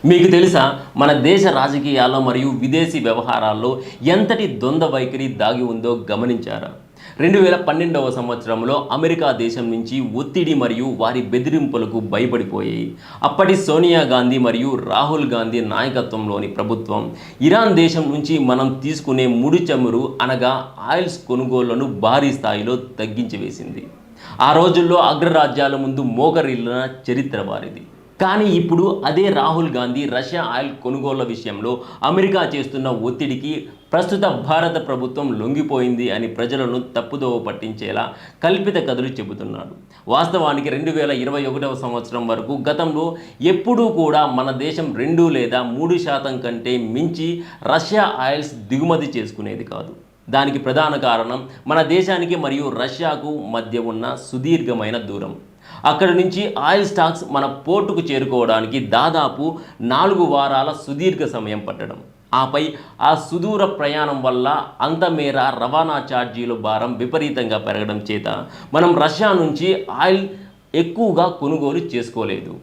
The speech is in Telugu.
మీకు తెలుసా మన దేశ రాజకీయాల్లో మరియు విదేశీ వ్యవహారాల్లో ఎంతటి ద్వంద్వ వైఖరి దాగి ఉందో గమనించారా? 2012వ సంవత్సరంలో అమెరికా దేశం నుంచి ఒత్తిడి మరియు వారి బెదిరింపులకు భయపడిపోయాయి. అప్పటి సోనియా గాంధీ మరియు రాహుల్ గాంధీ నాయకత్వంలోని ప్రభుత్వం ఇరాన్ దేశం నుంచి మనం తీసుకునే ముడి చమురు అనగా ఆయిల్స్ కొనుగోళ్లను భారీ స్థాయిలో తగ్గించి వేసింది. ఆ రోజుల్లో అగ్రరాజ్యాల ముందు మోకరిల్లిన చరిత్ర వారిది. కానీ ఇప్పుడు అదే రాహుల్ గాంధీ రష్యా ఆయిల్ కొనుగోళ్ల విషయంలో అమెరికా చేస్తున్న ఒత్తిడికి ప్రస్తుత భారత ప్రభుత్వం లొంగిపోయింది అని ప్రజలను తప్పుదోవ పట్టించేలా కల్పిత కథలు చెబుతున్నాడు. వాస్తవానికి 2021వ సంవత్సరం వరకు గతంలో ఎప్పుడూ కూడా మన దేశం 2 లేదా 3% కంటే మించి రష్యా ఆయిల్స్ దిగుమతి చేసుకునేది కాదు. దానికి ప్రధాన కారణం మన దేశానికి మరియు రష్యాకు మధ్య ఉన్న సుదీర్ఘమైన దూరం. అక్కడి నుంచి ఆయిల్ స్టాక్స్ మన పోర్టుకు చేరుకోవడానికి దాదాపు 4 వారాల సుదీర్ఘ సమయం పట్టడం. ఆపై ఆ సుదూర ప్రయాణం వల్ల అంతమేర రవాణా ఛార్జీల భారం విపరీతంగా పెరగడం చేత మనం రష్యా నుంచి ఆయిల్ ఎక్కువగా కొనుగోలు చేసుకోలేదు.